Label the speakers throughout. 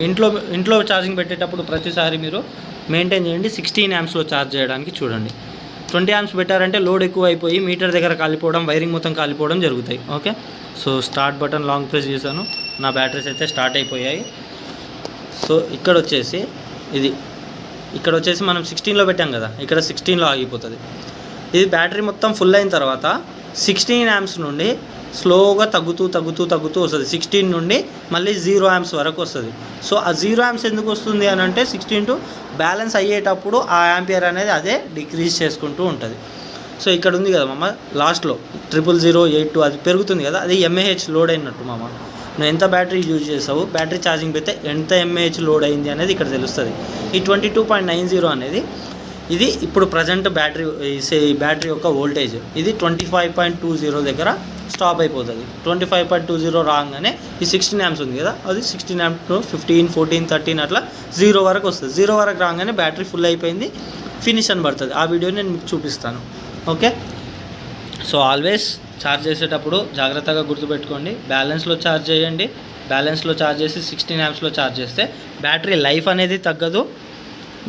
Speaker 1: ఇంట్లో ఇంట్లో ఛార్జింగ్ పెట్టేటప్పుడు ప్రతిసారి మీరు మెయింటైన్ చేయండి 16 amps ఛార్జ్ చేయడానికి చూడండి. 20 amps పెట్టారంటే లోడ్ ఎక్కువ అయిపోయి మీటర్ దగ్గర కాలిపోవడం, వైరింగ్ మొత్తం కాలిపోవడం జరుగుతాయి. Okay, so start button long press చేశాను, నా బ్యాటరీస్ అయితే స్టార్ట్ అయిపోయాయి. సో ఇక్కడ వచ్చేసి మనం 16లో పెట్టాం కదా, ఇక్కడ 16లో ఆగిపోతుంది. ఇది బ్యాటరీ మొత్తం ఫుల్ అయిన తర్వాత 16 amps నుండి స్లోగా తగ్గుతూ వస్తుంది. 16 నుండి మళ్ళీ 0 amps వరకు వస్తుంది. సో ఆ 0 amps ఎందుకు వస్తుంది అని అంటే 16 బ్యాలెన్స్ అయ్యేటప్పుడు ఆ యాంపియర్ అనేది అదే డిక్రీజ్ చేసుకుంటూ ఉంటుంది. సో ఇక్కడ ఉంది కదా మామ, లాస్ట్లో 00082 అది పెరుగుతుంది కదా, అది mAh లోడ్ అయినట్టు మామ. నువ్వు ఎంత బ్యాటరీ యూజ్ చేసావు, బ్యాటరీ ఛార్జింగ్ పెడితే ఎంత mAh లోడ్ అయింది అనేది ఇక్కడ తెలుస్తుంది. ఈ 22.90 అనేది ఇది ఇప్పుడు ప్రజెంట్ బ్యాటరీ యొక్క వోల్టేజ్. ఇది 25.20 దగ్గర స్టాప్ అయిపోతుంది. 25.20 రాగానే ఈ 16 amps ఉంది కదా, అది 16 amps 15, 14, 13 అట్లా 0 వరకు వస్తుంది. 0 వరకు రాగానే బ్యాటరీ ఫుల్ అయిపోయింది, ఫినిష్ అని పడుతుంది. ఆ వీడియో నేను మీకు చూపిస్తాను. ఓకే, సో ఆల్వేస్ ఛార్జ్ చేసేటప్పుడు జాగ్రత్తగా గుర్తుపెట్టుకోండి, బ్యాలెన్స్లో ఛార్జ్ చేయండి. బ్యాలెన్స్లో ఛార్జ్ చేసి 16 amps ఛార్జ్ చేస్తే బ్యాటరీ లైఫ్ అనేది తగ్గదు.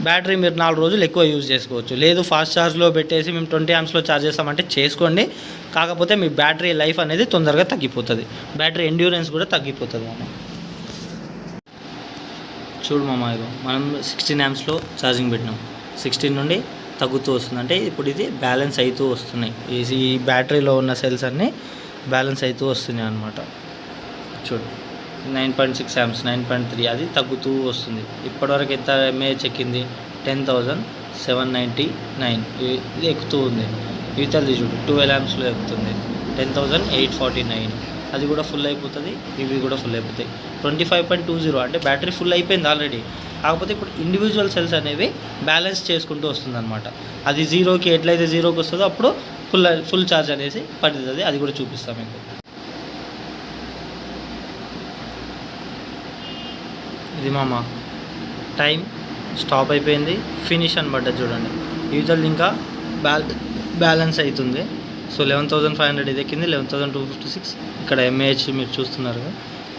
Speaker 1: బ్యాటరీ మీరు 4 రోజులు ఎక్కువ యూజ్ చేసుకోవచ్చు. లేదు ఫాస్ట్ ఛార్జ్లో పెట్టేసి మేము 20 amps ఛార్జ్ చేస్తామంటే చేసుకోండి, కాకపోతే మీ బ్యాటరీ లైఫ్ అనేది తొందరగా తగ్గిపోతుంది, బ్యాటరీ ఎండ్యూరెన్స్ కూడా తగ్గిపోతుంది మామ. చూడు మామ, ఇగో మనం 16 amps ఛార్జింగ్ పెట్టినాం, 16 నుండి తగ్గుతూ వస్తుంది. అంటే ఇప్పుడు ఇది బ్యాలెన్స్ అవుతూ వస్తున్నాయి, ఈ బ్యాటరీలో ఉన్న సెల్స్ అన్నీ బ్యాలెన్స్ అవుతూ వస్తున్నాయి అన్నమాట. చూడు 9.6 amps, 9.3 అది తగ్గుతూ వస్తుంది. ఇప్పటివరకు ఎంత mAh ఎక్కింది, 10,799. ఇది ఎక్కుతూ ఉంది. ఇతరుది చూడు 12 amps ఎక్కుతుంది, 10,849. అది కూడా ఫుల్ అయిపోతుంది, ఇవి కూడా ఫుల్ అయిపోతాయి. 25.20 అంటే బ్యాటరీ ఫుల్ అయిపోయింది ఆల్రెడీ, కాకపోతే ఇప్పుడు ఇండివిజువల్ సెల్స్ అనేవి బ్యాలెన్స్ చేసుకుంటూ వస్తుంది అనమాట. అది 0కి ఎట్లయితే 0కి వస్తుందో అప్పుడు ఫుల్ ఛార్జ్ అనేసి పడుతుంది. అది కూడా చూపిస్తాం మీకు. ఇది మామ టైం స్టాప్ అయిపోయింది, ఫినిష్ అని పడ్డది చూడండి. యూజువల్ ఇంకా బ్యాలెన్స్ అవుతుంది. సో 11,500 ఇది ఎక్కింది, 11,256. ఇక్కడ mAh మీరు చూస్తున్నారు కదా,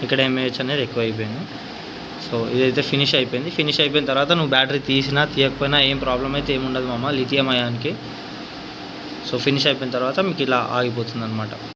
Speaker 1: ఇక్కడ mAh అనేది ఎక్కువ అయిపోయింది. సో ఇదైతే ఫినిష్ అయిపోయింది. ఫినిష్ అయిపోయిన తర్వాత నువ్వు బ్యాటరీ తీసినా తీయకపోయినా ఏం ప్రాబ్లం అయితే ఏముండదు మామ లిథియం అయాన్కి. సో ఫినిష్ అయిపోయిన తర్వాత మీకు ఇలా ఆగిపోతుంది అనమాట.